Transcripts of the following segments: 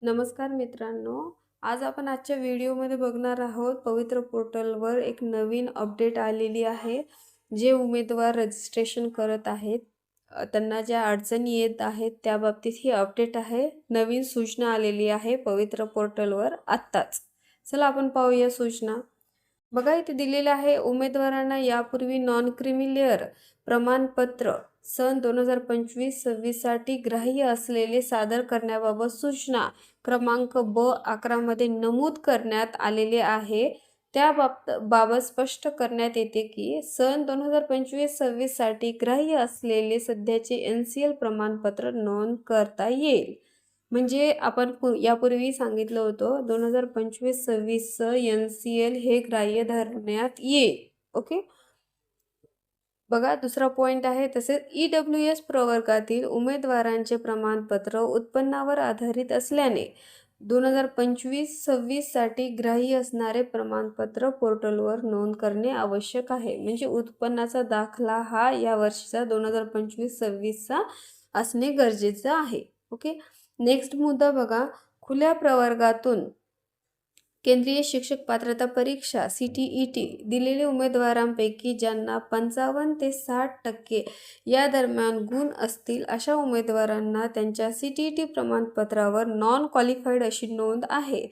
नमस्कार मित्रांनो, आज आपण आजच्या व्हिडिओमध्ये बघणार आहोत पवित्र पोर्टलवर एक नवीन अपडेट आलेली आहे. जे उमेदवार रजिस्ट्रेशन करत आहेत त्यांना ज्या अडचणी येत आहेत त्या बाबतीत ही अपडेट आहे. नवीन सूचना आलेली आहे पवित्र पोर्टलवर आत्ताच. चला आपण पाहूया सूचना. बघा इथे दिलेलं आहे, उमेदवारांना यापूर्वी नॉन क्रीमी लेअर प्रमाणपत्र सन 2025-26 साठी ग्राह्य असलेले सादर करण्याबाबत सूचना क्रमांक ब11 मध्ये नमूद करण्यात आलेले आहे. त्या बाबत स्पष्ट करण्यात येते की सन 2025-26 साठी ग्राह्य असलेले सध्याचे NCL प्रमाणपत्र नोंद करता येईल. म्हणजे आपण यापूर्वी सांगितलं होतं 2025-26 NCL हे ग्राह्य धरण्यात येईल. ओके. बघा दुसरा पॉइंट आहे, तसेच EWS प्रवर्गातील उमेदवारांचे प्रमाणपत्र उत्पन्नावर आधारित असल्याने 2025-26 साठी ग्राह्य असणारे प्रमाणपत्र पोर्टलवर नोंद करणे आवश्यक आहे. म्हणजे उत्पन्नाचा दाखला हा या वर्षीचा 2025-26 चा असणे गरजेचं आहे. ओके. नेक्स्ट मुद्दा बघा, खुल्या प्रवर्गातून केंद्रीय शिक्षक पात्रता परीक्षा CTET दिलेले उमेदवारांपैकी ज्यांना 55 ते 60% या दरम्यान गुण असतील अशा उमेदवारांना त्यांच्या CTET प्रमाणपत्रावर नॉन क्वालिफाईड अशी नोंद आहे.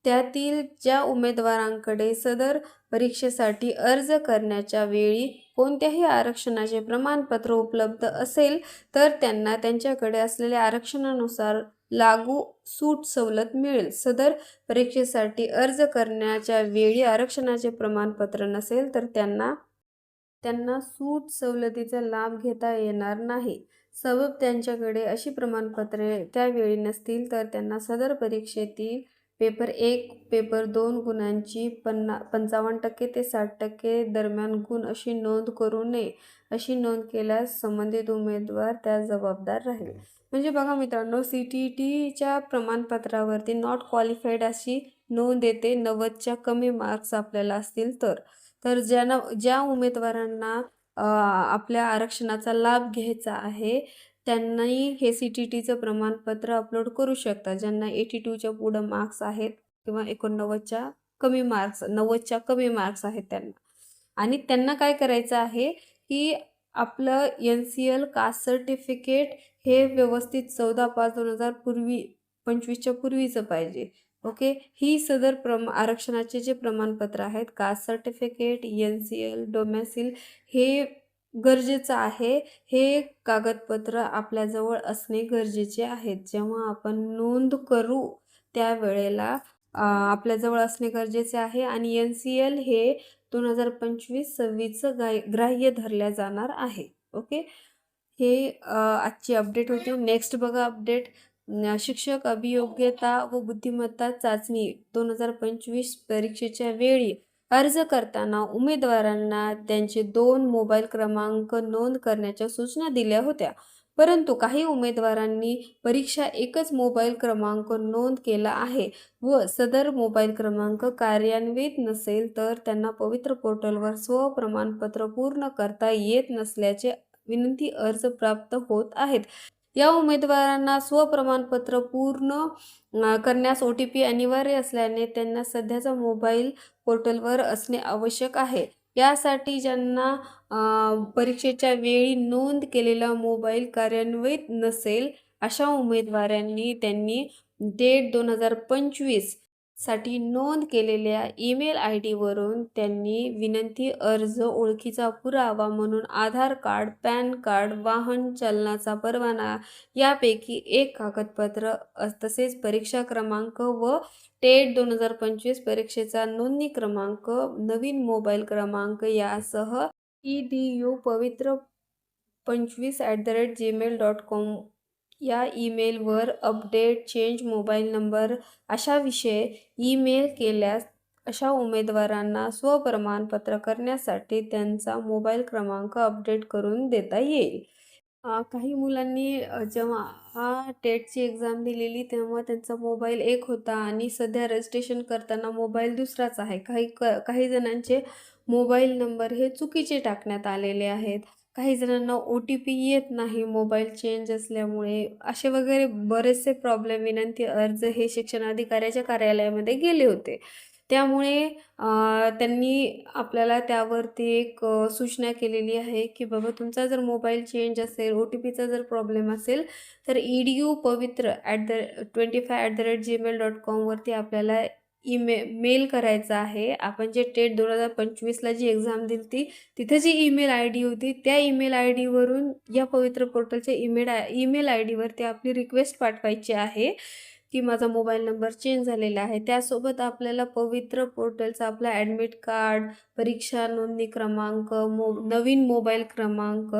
त्यातील ज्या उमेदवारांकडे सदर परीक्षेसाठी अर्ज करण्याच्या वेळी कोणत्याही आरक्षणाचे प्रमाणपत्र उपलब्ध असेल तर त्यांना त्यांच्याकडे असलेल्या आरक्षणानुसार लागू सूट सवलत मिळेल. सदर परीक्षेसाठी अर्ज करण्याच्या वेळी आरक्षणाचे प्रमाणपत्र नसेल तर त्यांना सूट सवलतीचा लाभ घेता येणार नाही. सबब त्यांच्याकडे अशी प्रमाणपत्रे त्यावेळी नसतील तर त्यांना सदर परीक्षेतील पेपर 1, पेपर 2 गुणांची 55% ते 60% दरम्यान गुण अशी नोंद करू नये. अशी नोंद केल्यास संबंधित उमेदवार त्यास जबाबदार राहील. म्हणजे बघा मित्रांनो, CTETच्या प्रमाणपत्रावरती नॉट क्वालिफाईड अशी नोंद येते 90च्या कमी मार्क्स आपल्याला असतील तर ज्या उमेदवारांना आपल्या आरक्षणाचा लाभ घ्यायचा आहे त्यांनाही हे CTETचं प्रमाणपत्र अपलोड करू शकतात. ज्यांना 82च्या पुढं मार्क्स आहेत किंवा 89च्या कमी मार्क्स 90च्या कमी मार्क्स आहेत त्यांना. आणि त्यांना काय करायचं आहे की आपलं NCL कास्ट सर्टिफिकेट हे व्यवस्थित 14/5/2025च्या पूर्वीचं पाहिजे. ओके. ही सदर आरक्षणाचे जे प्रमाणपत्र आहेत कास्ट सर्टिफिकेट, NCL, डोमेसिल हे गरजेचं आहे. हे कागदपत्र आपल्याजवळ असणे गरजेचे आहेत. जेव्हा आपण नोंद करू त्यावेळेला आपल्याजवळ असणे गरजेचे आहे. आणि NCL हे 2025-26 ग्राह्य धरल्या जाणार आहे. ओके. हे आजची अपडेट होती. नेक्स्ट बघा अपडेट, शिक्षक अभियोग्यता व बुद्धिमत्ता चाचणी 2025 परीक्षेच्या वेळी अर्ज करताना उमेदवारांना त्यांचे 2 मोबाईल क्रमांक नोंद करण्याच्या सूचना दिल्या होत्या. परंतु काही उमेदवारांनी परीक्षा एकच मोबाईल क्रमांक नोंद केला आहे व सदर मोबाईल क्रमांक कार्यान्वित नसेल तर त्यांना पवित्र पोर्टलवर स्वप्रमाणपत्र पूर्ण करता येत नसल्याचे विनंती अर्ज प्राप्त होत आहेत. या उमेदवारांना स्वप्रमाणपत्र पूर्ण करण्यास OTP अनिवार्य असल्याने त्यांना सध्याचा मोबाईल पोर्टलवर असणे आवश्यक आहे. यासाठी ज्यांना परीक्षेच्या वेळी नोंद केलेला मोबाईल कार्यान्वित नसेल अशा उमेदवारांनी त्यांनी डेट 2025 साठी नोंद केलेल्या ईमेल ID वरून त्यांनी विनंती अर्ज, ओळखीचा पुरावा म्हणून आधार कार्ड, पॅन कार्ड, वाहन चालनाचा परवाना यापैकी एक कागदपत्र तसेच परीक्षा क्रमांक व टेट 2025 परीक्षेचा नोंदणी क्रमांक, नवीन मोबाईल क्रमांक यासह edupavitra25@gmail.com या ईमेलवर अपडेट, चेंज मोबाईल नंबर अशा विषय ईमेल केल्यास अशा उमेदवारांना स्वप्रमाणपत्र करण्यासाठी त्यांचा मोबाईल क्रमांक अपडेट करून देता येईल. काही मुलांनी जेव्हा टेटची एक्झाम दिलेली तेव्हा त्यांचा मोबाईल एक होता आणि सध्या रजिस्ट्रेशन करताना मोबाईल दुसराच आहे. काही जणांचे मोबाईल नंबर हे चुकीचे टाकण्यात आलेले आहेत. काही जणांना ओ-टी-पी येत नाही मोबाईल चेंज असल्यामुळे. असे वगैरे बरेचसे प्रॉब्लेम विनंती अर्ज हे शिक्षण अधिकाऱ्याच्या कार्यालयामध्ये गेले होते. त्यामुळे त्यांनी आपल्याला त्यावरती एक सूचना केलेली आहे, की बाबा तुमचा जर मोबाईल चेंज असेल, ओ-टी-पीचा जर प्रॉब्लेम असेल, तर edupavitra@25@gmail.com वरती आपल्याला मेल करायचा आहे. आपण जे टेट 2025ला जी एक्झाम दिली होती, तिथे जी ईमेल आयडी होती, त्या ईमेल आयडीवरून या पवित्र पोर्टलच्या ईमेल आयडीवरती आपली रिक्वेस्ट पाठवायची आहे, की माझा मोबाईल नंबर चेंज झालेला आहे. त्यासोबत आपल्याला पवित्र पोर्टलचा आपला ॲडमिट कार्ड, परीक्षा नोंदणी क्रमांक, नवीन मोबाईल क्रमांक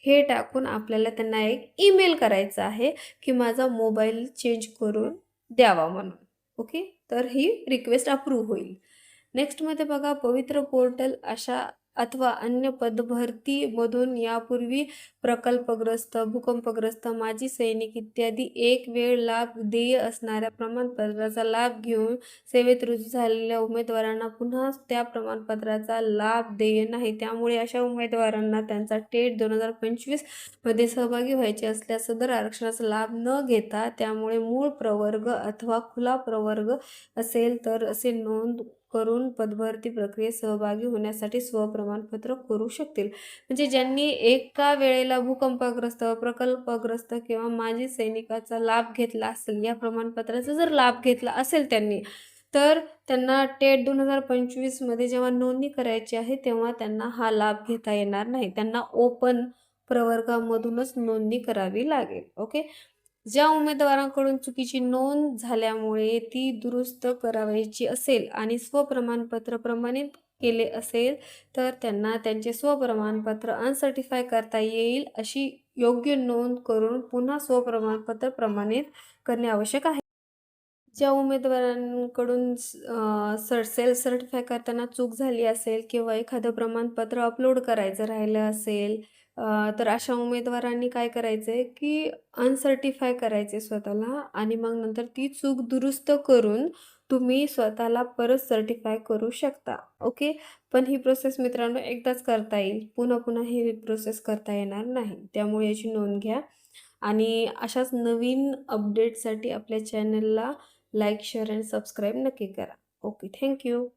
हे टाकून आपल्याला त्यांना एक ईमेल करायचा आहे, की माझा मोबाईल चेंज करून द्यावा म्हणून. ओके. तर ही रिक्वेस्ट अप्रूव्ह होईल. नेक्स्टमध्ये बघा पवित्र पोर्टल अशा अथवा अन्य पदभरतीमधून यापूर्वी प्रकल्पग्रस्त, भूकंपग्रस्त, माजी सैनिक इत्यादी एक वेळ लाभ देय असणाऱ्या प्रमाणपत्राचा लाभ घेऊन सेवेत रुजू झालेल्या उमेदवारांना पुन्हा त्या प्रमाणपत्राचा लाभ देय नाही. त्यामुळे अशा उमेदवारांना त्यांचा टेट 2025 मध्ये सहभागी व्हायचे असल्यास सदर आरक्षणाचा लाभ न घेता त्यामुळे मूळ प्रवर्ग अथवा खुला प्रवर्ग असेल तर असे नोंद करून पदभरती प्रक्रियेत सहभागी होण्यासाठी स्वप्रमाणपत्र करू शकतील. म्हणजे ज्यांनी एका वेळेला भूकंपग्रस्त, प्रकल्पग्रस्त किंवा माजी सैनिकाचा लाभ घेतला असेल, या प्रमाणपत्राचा जर लाभ घेतला असेल त्यांनी, तर त्यांना टेट 2025 मध्ये जेव्हा नोंदणी करायची आहे तेव्हा त्यांना हा लाभ घेता येणार नाही. त्यांना ओपन प्रवर्गामधूनच नोंदणी करावी लागेल. ओके. ज्या उमेदवारांकडून चुकीची नोंद झाल्यामुळे ती दुरुस्त करावयाची असेल आणि स्वप्रमाणपत्र प्रमाणित केले असेल, तर त्यांना त्यांचे स्वप्रमाणपत्र अनसर्टिफाय करता येईल अशी योग्य नोंद करून पुन्हा स्वप्रमाणपत्र प्रमाणित करणे आवश्यक आहे. ज्या उमेदवारांकडून सेल्फ सर्टिफाय करताना चूक झाली असेल किंवा एखादं प्रमाणपत्र अपलोड करायचं राहिलं असेल, तर अशा उमेदवारांनी काय करायचं आहे, की अनसर्टिफाय करायचे स्वतःला आणि मग नंतर ती चूक दुरुस्त करून तुम्ही स्वतःला परत सर्टिफाय करू शकता. ओके. पण ही प्रोसेस मित्रांनो एकदाच करता येईल. पुन्हा-पुन्हा ही प्रोसेस करता येणार नाही. त्यामुळे याची नोंद घ्या आणि अशाच नवीन अपडेटसाठी आपल्या चॅनलला लाईक, शेअर आणि सबस्क्राईब नक्की करा. ओके. Thank you.